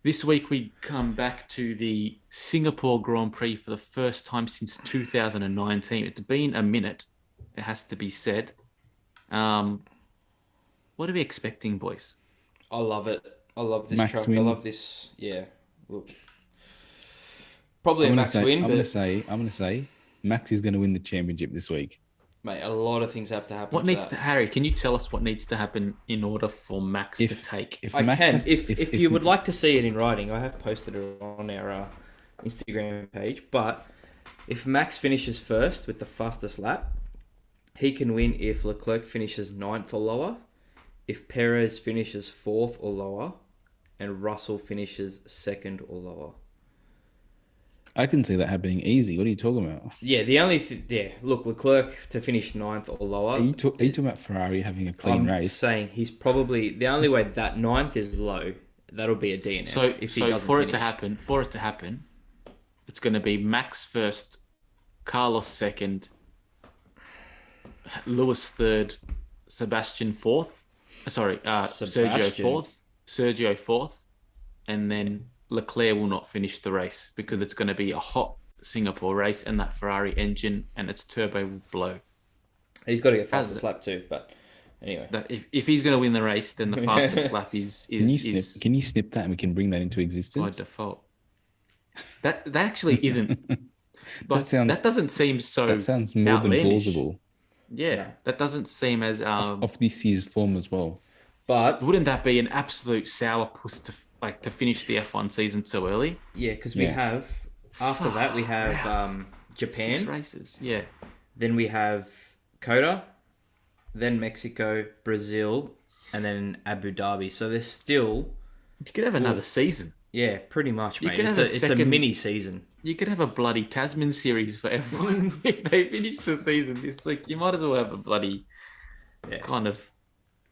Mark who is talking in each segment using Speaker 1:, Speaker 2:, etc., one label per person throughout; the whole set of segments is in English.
Speaker 1: This week we come back to the Singapore Grand Prix for the first time since 2019. It's been a minute, it has to be said. Um, what are we expecting, boys?
Speaker 2: I love it. I love this
Speaker 3: Max
Speaker 2: track. I
Speaker 3: win.
Speaker 2: love this. Yeah. Look, probably
Speaker 3: I'm
Speaker 2: a
Speaker 3: gonna
Speaker 2: max
Speaker 3: say.
Speaker 2: win,
Speaker 3: I'm gonna
Speaker 2: but
Speaker 3: say. I'm gonna say. Max is gonna win the championship this week.
Speaker 2: mate, a lot of things have to happen
Speaker 1: What
Speaker 2: for
Speaker 1: needs to,
Speaker 2: that.
Speaker 1: Harry, can you tell us what needs to happen in order for Max to
Speaker 3: If
Speaker 1: take?
Speaker 3: if
Speaker 2: I
Speaker 3: Max
Speaker 2: can.
Speaker 3: has,
Speaker 2: If you would like to see it in writing, I have posted it on our Instagram page. But if Max finishes first with the fastest lap, he can win if Leclerc finishes ninth or lower, if Perez finishes fourth or lower, and Russell finishes second or lower.
Speaker 3: I can see that happening easy. What are you talking about?
Speaker 2: Yeah, the only look, Leclerc to finish ninth or
Speaker 3: Are
Speaker 2: lower.
Speaker 3: you, are you talking about Ferrari having a clean
Speaker 2: I'm
Speaker 3: race?
Speaker 2: saying he's probably the only way that ninth is low. That'll be a DNF
Speaker 1: So,
Speaker 2: if he
Speaker 1: so
Speaker 2: doesn't
Speaker 1: for
Speaker 2: finish.
Speaker 1: it to happen, it's going to be Max first, Carlos second, Lewis third, Sebastian fourth. Sorry, Sergio
Speaker 2: Sebastian.
Speaker 1: fourth, Sergio fourth, and then Leclerc will not finish the race because it's going to be a hot Singapore race and that Ferrari engine and its turbo will blow.
Speaker 2: He's got to get
Speaker 1: How's
Speaker 2: fastest
Speaker 1: it?
Speaker 2: lap too. But anyway,
Speaker 1: That if he's going to win the race, then the fastest lap is
Speaker 3: Can you snip that and we can bring that into
Speaker 1: by
Speaker 3: existence?
Speaker 1: default. That actually isn't. Like,
Speaker 3: sounds-
Speaker 1: that doesn't seem so.
Speaker 3: That sounds more than
Speaker 1: outlandish.
Speaker 3: plausible.
Speaker 1: Yeah,
Speaker 2: No.
Speaker 1: that doesn't seem as
Speaker 3: Of this year's form as well.
Speaker 2: but
Speaker 1: Wouldn't that be an absolute sourpuss to finish the F1 season so early?
Speaker 2: yeah, because we
Speaker 3: Yeah.
Speaker 2: have after that we have
Speaker 1: Rouse.
Speaker 2: Japan,
Speaker 1: 6 races. Yeah.
Speaker 2: then we have Coda, then Mexico, Brazil, and then Abu Dhabi. So there's still
Speaker 1: You could have another season.
Speaker 2: pretty much,
Speaker 1: You
Speaker 2: mate.
Speaker 1: could
Speaker 2: It's
Speaker 1: have
Speaker 2: a,
Speaker 1: a
Speaker 2: it's a
Speaker 1: second-
Speaker 2: mini season.
Speaker 1: You could have a bloody Tasman series for F1 if they finish the season this week. You might as well have a bloody
Speaker 2: Yeah.
Speaker 1: kind of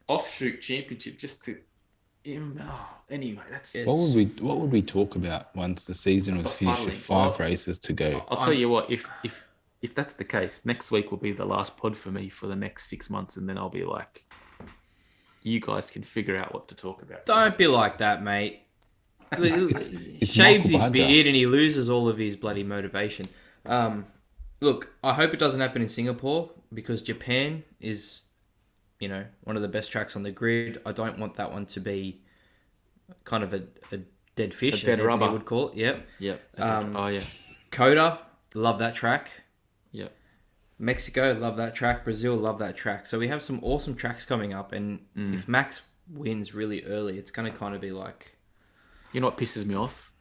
Speaker 1: offshoot championship just to. Anyway, that's.
Speaker 2: Yeah.
Speaker 3: What would we talk about once the season was finished with
Speaker 1: Befuddling.
Speaker 3: 5 races to go?
Speaker 1: I'll tell you what. If that's the case, next week will be the last pod for me for the next 6 months, and then I'll be like, you guys can figure out what to talk about.
Speaker 2: Don't be like that, mate. He
Speaker 3: it's
Speaker 2: shaves
Speaker 3: Michael
Speaker 2: his
Speaker 3: Badger.
Speaker 2: beard and he loses all of his bloody motivation. Look, I hope it doesn't happen in Singapore because Japan is, one of the best tracks on the grid. I don't want that one to be kind of a dead fish,
Speaker 1: A dead
Speaker 2: as Anthony
Speaker 1: rubber.
Speaker 2: would call it. Yep.
Speaker 1: Yep.
Speaker 2: Um,
Speaker 1: yeah.
Speaker 2: Coda, love that track.
Speaker 1: Yep.
Speaker 2: Mexico, love that track. Brazil, love that track. So we have some awesome tracks coming up, and if Max wins really early, it's going to kind of be like,
Speaker 1: You know what pisses me off?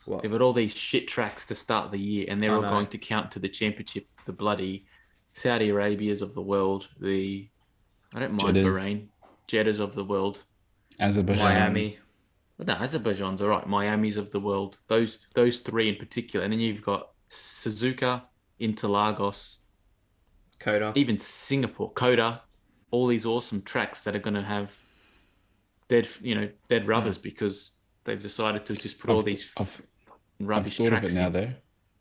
Speaker 2: what?
Speaker 1: They've got all these shit tracks to start the year, and they're
Speaker 2: I
Speaker 1: all
Speaker 2: know.
Speaker 1: going to count to the championship. The bloody Saudi Arabias of the world, I don't mind
Speaker 3: Jeddahs.
Speaker 1: Bahrain, Jeddahs of the world.
Speaker 3: Azerbaijan.
Speaker 2: Miami.
Speaker 1: But no, Azerbaijan's all right. Miami's of the world. Those three in particular, and then you've got Suzuka, Interlagos,
Speaker 2: Coda.
Speaker 1: even Singapore, Coda, all these awesome tracks that are going to have dead rubbers because they've decided to just put all these
Speaker 3: I've
Speaker 1: rubbish
Speaker 3: thought of
Speaker 1: tracks
Speaker 3: it now
Speaker 1: in.
Speaker 3: though.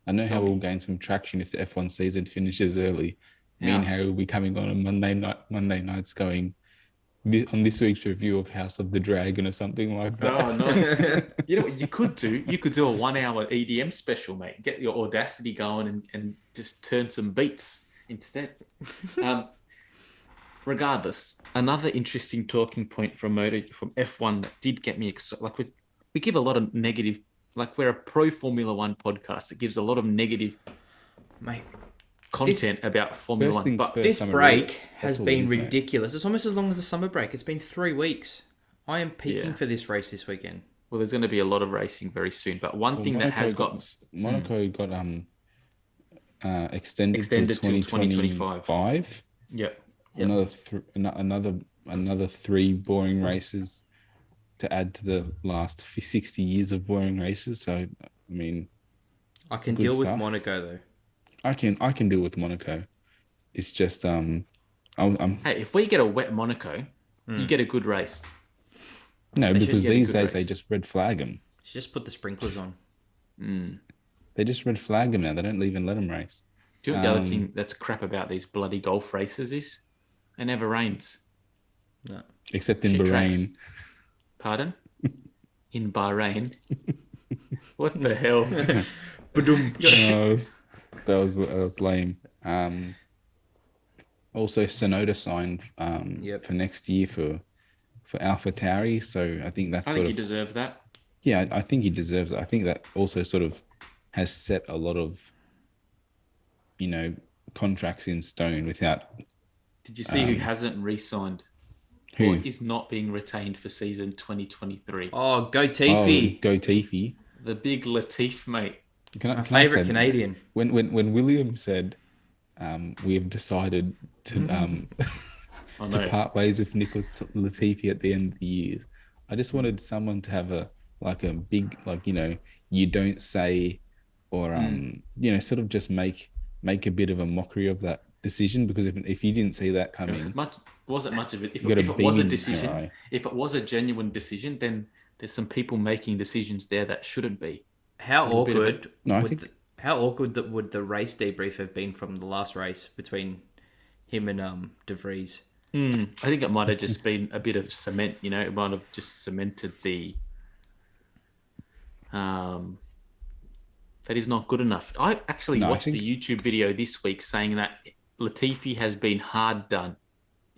Speaker 3: I know how we'll gain some traction if the F1 season finishes early. Me and
Speaker 1: Yeah.
Speaker 3: Harry will be coming on Monday nights going on this week's review of House of the Dragon or something like that.
Speaker 1: Oh, nice. You know what you could do? You could do a 1 hour EDM special, mate. Get your Audacity going and just turn some beats instead. Regardless, another interesting talking point from F1 that did get me excited. Like we give a lot of negative, like we're a pro Formula One podcast that gives a lot of negative
Speaker 2: Mate,
Speaker 1: content about Formula
Speaker 3: First
Speaker 1: One.
Speaker 3: things
Speaker 1: But
Speaker 3: first.
Speaker 2: this
Speaker 3: summer
Speaker 2: break
Speaker 3: break.
Speaker 2: has
Speaker 3: That's all it
Speaker 2: been
Speaker 3: is, mate.
Speaker 2: ridiculous. It's almost as long as the summer break. It's been 3 weeks. I am peaking
Speaker 1: Yeah.
Speaker 2: for this race this weekend.
Speaker 1: well, there's going to be a lot of racing very soon. But one thing that has got
Speaker 3: Monaco got extended
Speaker 1: Extended
Speaker 3: till
Speaker 1: till
Speaker 3: 2025.
Speaker 1: Yep.
Speaker 3: Another 3 boring races to add to the last 60 years of boring races. So I mean,
Speaker 2: I can
Speaker 3: Good
Speaker 2: deal with
Speaker 3: stuff.
Speaker 2: Monaco though.
Speaker 3: I can deal with Monaco. It's just I'm
Speaker 1: Hey, if we get a wet Monaco, you get a good race.
Speaker 3: no,
Speaker 1: They should
Speaker 3: because
Speaker 1: get a
Speaker 3: these
Speaker 1: good
Speaker 3: days they
Speaker 1: race.
Speaker 3: just red flag them.
Speaker 2: Just put the sprinklers on.
Speaker 3: They just red flag them now. They don't even let them race.
Speaker 1: Do you know what the other thing that's crap about these bloody golf races is? It never rains.
Speaker 2: No.
Speaker 3: Except in
Speaker 1: Shit
Speaker 3: Bahrain.
Speaker 1: tracks. Pardon? in Bahrain. What the hell?
Speaker 2: Badum.
Speaker 3: No, that was lame. Also, Sonoda signed
Speaker 2: Yep.
Speaker 3: for next year for AlphaTauri, so I think that's
Speaker 1: I
Speaker 3: sort
Speaker 1: think he
Speaker 3: of
Speaker 1: deserves that.
Speaker 3: yeah. I think he deserves it. I think that also sort of has set a lot of contracts in stone without
Speaker 1: Did you see who hasn't re-signed or
Speaker 3: who.
Speaker 1: is not being retained for season 2023?
Speaker 2: Oh, go
Speaker 3: Oh,
Speaker 2: Tiffy.
Speaker 3: go Tiffy.
Speaker 1: The big Latif, mate.
Speaker 3: Can
Speaker 2: My
Speaker 3: I
Speaker 2: favourite
Speaker 3: say
Speaker 2: Canadian.
Speaker 3: when William said we have decided to
Speaker 1: I
Speaker 3: to
Speaker 1: know.
Speaker 3: part ways with Nicholas Latifi at the end of the year. I just wanted someone to have a big you don't say or sort of just make a bit of a mockery of that decision, because if you didn't see that
Speaker 1: It
Speaker 3: coming,
Speaker 1: wasn't much of it. If
Speaker 3: you got
Speaker 1: it
Speaker 3: a
Speaker 1: was a
Speaker 3: beam in your
Speaker 1: decision,
Speaker 3: eye.
Speaker 1: if it was a genuine decision, then there's some people making decisions there that shouldn't be.
Speaker 2: How
Speaker 1: Little bit of
Speaker 2: awkward?
Speaker 3: No, I
Speaker 2: would
Speaker 3: think-
Speaker 2: the- how awkward would the race debrief have been from the last race between him and De Vries?
Speaker 1: I think it might have just been a bit of cement. It might have just cemented the that is not good enough. I actually
Speaker 3: No, I
Speaker 1: watched
Speaker 3: think-
Speaker 1: a YouTube video this week saying that Latifi has been hard done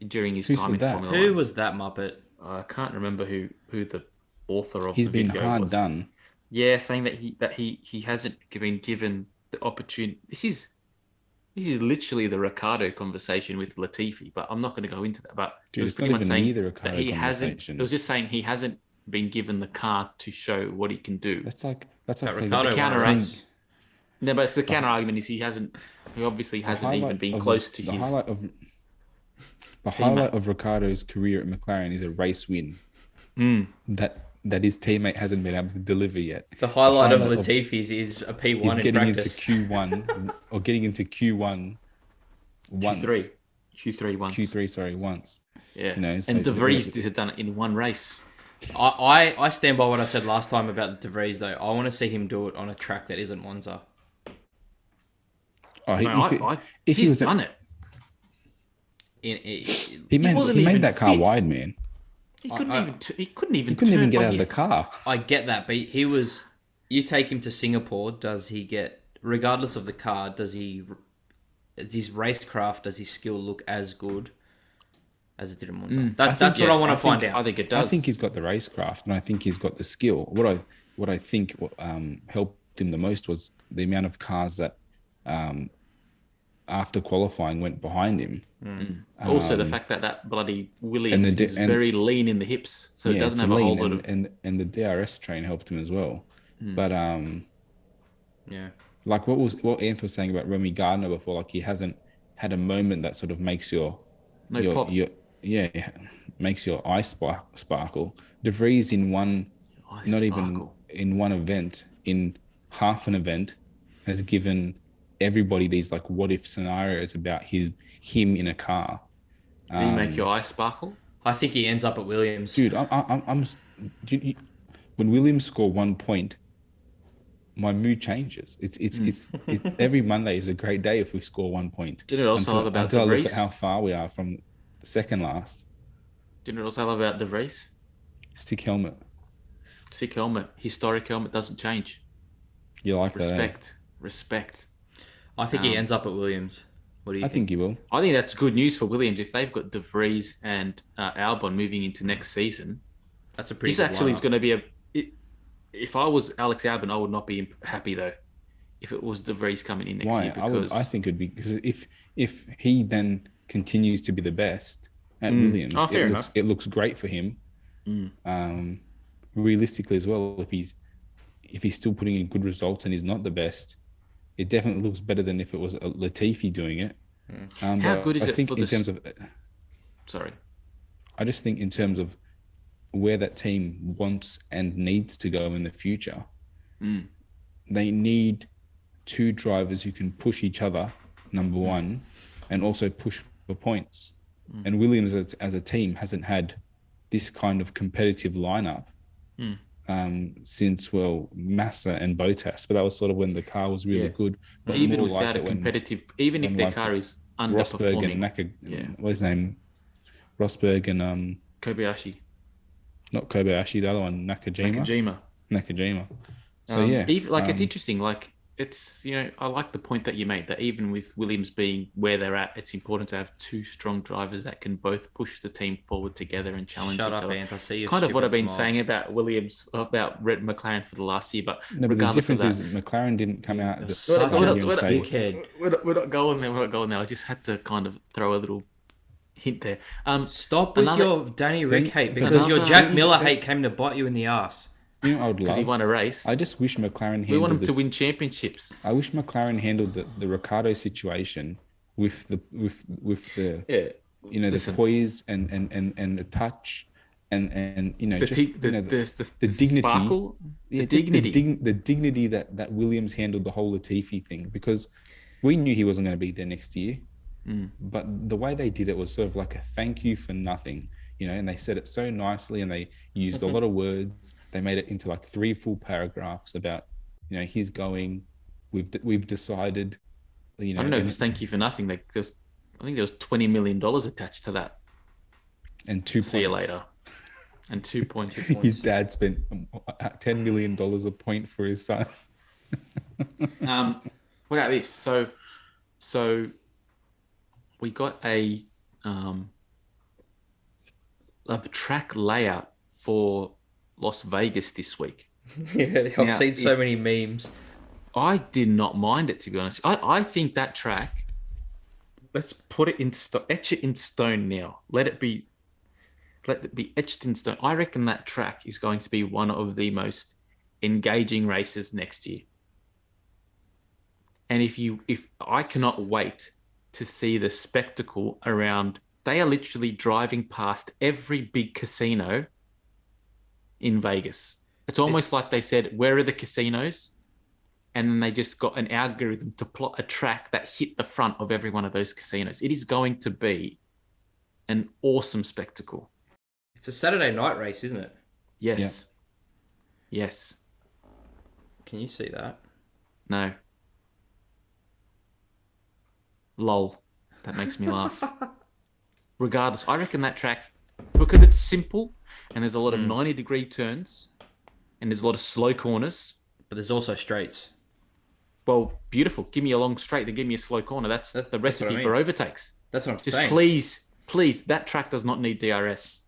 Speaker 1: during his
Speaker 3: Who
Speaker 1: time
Speaker 3: said
Speaker 1: in
Speaker 3: that?
Speaker 1: Formula
Speaker 2: Who
Speaker 1: One.
Speaker 2: was that Muppet?
Speaker 1: I can't remember who the author of
Speaker 3: He's
Speaker 1: the
Speaker 3: been
Speaker 1: video
Speaker 3: hard
Speaker 1: was.
Speaker 3: done.
Speaker 1: Yeah, saying that he hasn't been given the opportunity. This is literally the Ricardo conversation with Latifi, but I'm not going to go into that. But
Speaker 3: Dude,
Speaker 1: it was
Speaker 3: it's
Speaker 1: pretty
Speaker 3: not
Speaker 1: much
Speaker 3: even
Speaker 1: saying
Speaker 3: near the
Speaker 1: that
Speaker 3: Ricardo
Speaker 1: he hasn't.
Speaker 3: conversation.
Speaker 1: It was just saying he hasn't been given the car to show what he can do.
Speaker 3: That's like
Speaker 2: That
Speaker 3: saying
Speaker 2: Ricardo
Speaker 1: the
Speaker 2: won a
Speaker 1: counter
Speaker 2: race.
Speaker 1: No, but the counter argument is he obviously hasn't even been close to
Speaker 3: the
Speaker 1: his.
Speaker 3: highlight of the
Speaker 1: teammate.
Speaker 3: highlight of Ricardo's career at McLaren is a race win that his teammate hasn't been able to deliver yet.
Speaker 2: The highlight of
Speaker 3: highlight of-
Speaker 2: Latifi's is a P1
Speaker 3: He's
Speaker 2: in
Speaker 3: getting into
Speaker 2: practice.
Speaker 3: Q1 or getting into Q1 once.
Speaker 1: Q3 once.
Speaker 3: Q3, sorry, once.
Speaker 1: Yeah,
Speaker 3: so
Speaker 1: and De Vries has done it in one race.
Speaker 2: I stand by what I said last time about De Vries though. I want to see him do it on a track that isn't Monza.
Speaker 3: Oh,
Speaker 1: No,
Speaker 3: if he
Speaker 1: he's
Speaker 3: was
Speaker 1: done it.
Speaker 3: he
Speaker 1: wasn't
Speaker 3: made
Speaker 1: even
Speaker 3: that car
Speaker 1: fit.
Speaker 3: wide, man.
Speaker 1: He couldn't even. He couldn't
Speaker 3: He couldn't even
Speaker 1: turn
Speaker 3: get
Speaker 1: by
Speaker 3: out of the
Speaker 1: his-
Speaker 3: car.
Speaker 2: I get that, but he was. You take him to Singapore. Does he get, regardless of the car, does his racecraft, does his skill look as good as it did in Monza? That's what I want to find out.
Speaker 1: I think it
Speaker 3: I
Speaker 1: does.
Speaker 3: think he's got the racecraft, and I think he's got the skill. What I think helped him the most was the amount of cars that after qualifying went behind him.
Speaker 1: Also, the fact that bloody Williams
Speaker 3: the-
Speaker 1: is very lean in the hips, so it doesn't
Speaker 3: it's
Speaker 1: have a whole
Speaker 3: lean,
Speaker 1: lot of.
Speaker 3: and the DRS train helped him as well. But
Speaker 2: Yeah.
Speaker 3: like what Anth was saying about Remy Gardner before, like he hasn't had a moment that sort of makes
Speaker 1: pop.
Speaker 3: makes your eye sparkle. De Vries in one,
Speaker 1: Eye
Speaker 3: not
Speaker 1: sparkle.
Speaker 3: even in one event, in half an event, has given everybody these like what if scenarios about him in a car.
Speaker 1: Did he make your eye sparkle?
Speaker 2: I think he ends up at Williams.
Speaker 3: Dude, when Williams score 1 point, my mood changes. It's every Monday is a great day if we score 1 point.
Speaker 1: Did it also love about
Speaker 3: until
Speaker 1: De
Speaker 3: I look
Speaker 1: Vries?
Speaker 3: at how far we are from second last.
Speaker 1: Didn't it also love about De Vries?
Speaker 3: Stick helmet.
Speaker 1: Sick helmet, historic helmet doesn't change.
Speaker 3: You like that? Eh?
Speaker 1: Respect.
Speaker 2: I think he ends up at Williams. What do you
Speaker 3: I think you will.
Speaker 1: I think that's good news for Williams if they've got De Vries and Albon moving into next season.
Speaker 2: That's a pretty
Speaker 1: This
Speaker 2: good
Speaker 1: actually is
Speaker 2: lineup.
Speaker 1: going to be if I was Alex Albon, I would not be happy though. If it was De Vries coming in next
Speaker 3: Why?
Speaker 1: year, because
Speaker 3: I think it'd be because if he then continues to be the best at Williams,
Speaker 1: Oh, fair enough.
Speaker 3: it looks great for him. Realistically as well, if he's still putting in good results and he's not the best, it definitely looks better than if it was Latifi doing it.
Speaker 1: How
Speaker 3: But
Speaker 1: good is
Speaker 3: I
Speaker 1: it
Speaker 3: think
Speaker 1: for
Speaker 3: in terms of
Speaker 1: sorry.
Speaker 3: I just think in terms of where that team wants and needs to go in the future, they need two drivers who can push each other, number one, and also push for points. And Williams as a team hasn't had this kind of competitive lineup since, Massa and Bottas. But that was sort of when the car was really good. But
Speaker 1: Even
Speaker 3: more
Speaker 1: without
Speaker 3: like
Speaker 1: a
Speaker 3: it when
Speaker 1: competitive, even if
Speaker 3: when
Speaker 1: their
Speaker 3: like
Speaker 1: car is
Speaker 3: Rosberg and
Speaker 1: underperforming,
Speaker 3: what's his name? Rosberg and
Speaker 1: Kobayashi.
Speaker 3: not Kobayashi, the other one,
Speaker 1: Nakajima.
Speaker 3: Nakajima. So yeah,
Speaker 1: Even, like it's interesting. Like it's I like the point that you made that even with Williams being where they're at, it's important to have two strong drivers that can both push the team forward together and challenge
Speaker 2: Shut
Speaker 1: each
Speaker 2: up,
Speaker 1: other.
Speaker 2: Ant. I see your
Speaker 1: Kind of what I've been
Speaker 2: stupid
Speaker 1: saying about Williams, about Red McLaren for the last year. But
Speaker 3: no, but the
Speaker 1: regardless of
Speaker 3: difference
Speaker 1: that,
Speaker 3: is McLaren didn't come out at the
Speaker 2: Such
Speaker 3: start
Speaker 2: a
Speaker 3: here and say,
Speaker 2: dickhead.
Speaker 1: we're not going there. We're not going there. I just had to kind of throw a little hint there.
Speaker 2: Stop with
Speaker 1: another-
Speaker 2: your Danny Rick hate because
Speaker 1: another-
Speaker 2: your Jack Miller hate came to bite you in the ass.
Speaker 3: you know, I would
Speaker 1: because he
Speaker 3: love.
Speaker 1: won a race.
Speaker 3: I just wish McLaren
Speaker 1: we want him
Speaker 3: handled
Speaker 1: to
Speaker 3: this.
Speaker 1: win championships.
Speaker 3: I wish McLaren handled the Ricardo situation with the
Speaker 1: Yeah.
Speaker 3: the
Speaker 1: Listen.
Speaker 3: poise and the touch and
Speaker 1: The
Speaker 3: just the dignity.
Speaker 1: sparkle,
Speaker 3: Yeah,
Speaker 1: the
Speaker 3: just
Speaker 1: dignity.
Speaker 3: the dignity that Williams handled the whole Latifi thing, because we knew he wasn't going to be there next year. But the way they did it was sort of like a thank you for nothing, and they said it so nicely and they used a lot of words. They made it into like 3 full paragraphs about, he's going, we've decided,
Speaker 1: I don't know if
Speaker 3: and,
Speaker 1: it's thank you for nothing. I think there was $20 million attached to that.
Speaker 3: and 2
Speaker 1: See you
Speaker 3: points.
Speaker 1: later. And 2 points.
Speaker 3: His dad spent $10 million a point for his son.
Speaker 1: What about this? So we got a track layout for Las Vegas this week.
Speaker 2: Yeah, I've
Speaker 1: Now,
Speaker 2: seen so
Speaker 1: if-
Speaker 2: many memes.
Speaker 1: I did not mind it, to be honest. I think that track, let's put it in etch it in stone now. Let it be etched in stone. I reckon that track is going to be one of the most engaging races next year. And if I cannot wait to see the spectacle around, they are literally driving past every big casino in Vegas. It's almost like they said, where are the casinos? And then they just got an algorithm to plot a track that hit the front of every one of those casinos. It is going to be an awesome spectacle.
Speaker 2: It's a Saturday night race, isn't it?
Speaker 1: Yes. Yes.
Speaker 2: Can you see that?
Speaker 1: No. Lol. That makes me laugh. Regardless, I reckon that track, because it's simple and there's a lot of 90-degree turns and there's a lot of slow corners.
Speaker 2: But there's also straights.
Speaker 1: Well, beautiful. Give me a long straight, then give me a slow corner. That's the
Speaker 2: what I
Speaker 1: recipe
Speaker 2: mean.
Speaker 1: for overtakes.
Speaker 2: That's what I'm
Speaker 1: Just
Speaker 2: saying.
Speaker 1: please, that track does not need DRS.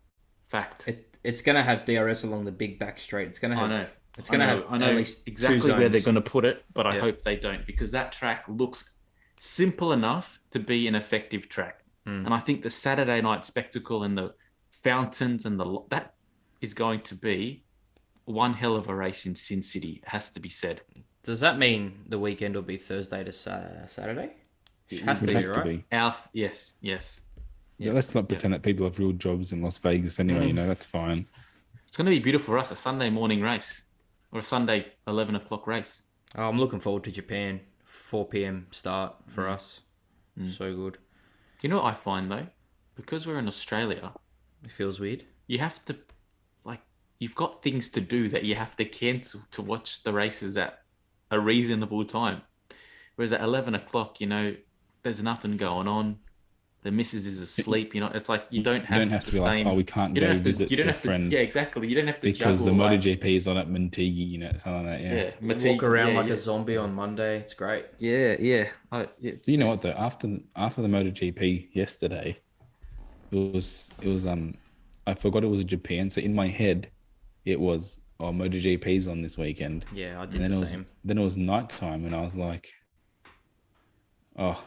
Speaker 1: Fact.
Speaker 2: It's going to have DRS along the big back straight. It's going to have.
Speaker 1: I know.
Speaker 2: It's going to have
Speaker 1: I know
Speaker 2: at least
Speaker 1: exactly
Speaker 2: two
Speaker 1: where they're
Speaker 2: zones.
Speaker 1: going to put it, but I
Speaker 2: Yeah.
Speaker 1: hope they don't, because that track looks simple enough to be an effective track. And I think the Saturday night spectacle and the fountains and that is going to be one hell of a race in Sin City. It has to be said.
Speaker 2: Does that mean the weekend will be Thursday to Saturday? It has to
Speaker 3: Would
Speaker 2: be,
Speaker 3: have to
Speaker 2: right?
Speaker 3: be.
Speaker 1: Yes.
Speaker 3: Yeah, let's not pretend that people have real jobs in Las Vegas anyway. That's fine.
Speaker 1: It's going to be beautiful for us, a Sunday morning race or a Sunday 11 o'clock race.
Speaker 2: Oh, I'm looking forward to Japan. 4 p.m. start for us. So good.
Speaker 1: You know what I find though? Because we're in Australia,
Speaker 2: It feels weird.
Speaker 1: you have to, you've got things to do that you have to cancel to watch the races at a reasonable time. Whereas at 11 o'clock, there's nothing going on. The missus is asleep. It's like you don't have
Speaker 3: to be like, we can't
Speaker 1: you don't
Speaker 3: go
Speaker 1: have to,
Speaker 3: visit
Speaker 1: you don't
Speaker 3: your
Speaker 1: have to,
Speaker 3: friend
Speaker 1: yeah, exactly. You don't have to
Speaker 3: because the
Speaker 1: juggle, like-
Speaker 3: MotoGP is on at Montigi, something like that. Yeah.
Speaker 1: Yeah,
Speaker 2: Walk around
Speaker 1: yeah,
Speaker 2: like
Speaker 1: yeah.
Speaker 2: a zombie on Monday. It's great.
Speaker 1: Yeah.
Speaker 3: But you know what though? After the MotoGP yesterday, it was I forgot it was Japan. So in my head, it was MotoGP's on this weekend.
Speaker 2: Yeah, I
Speaker 3: And
Speaker 2: did
Speaker 3: then
Speaker 2: the same.
Speaker 3: Then it was nighttime, and I was like, oh,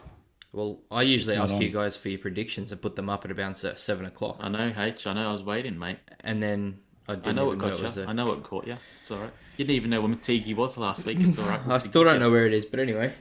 Speaker 2: Well, I usually
Speaker 3: It's
Speaker 2: ask
Speaker 3: not
Speaker 2: you
Speaker 3: on.
Speaker 2: guys for your predictions and put them up at about 7 o'clock.
Speaker 1: I know, H. I know. I was waiting, mate.
Speaker 2: And then I
Speaker 1: I
Speaker 2: didn't
Speaker 1: know
Speaker 2: even
Speaker 1: what
Speaker 2: know
Speaker 1: got
Speaker 2: it was
Speaker 1: you.
Speaker 2: a...
Speaker 1: I know what caught you. It's all right. You didn't even know where Matigi was last week. It's all right.
Speaker 2: I still don't know where it is, but anyway.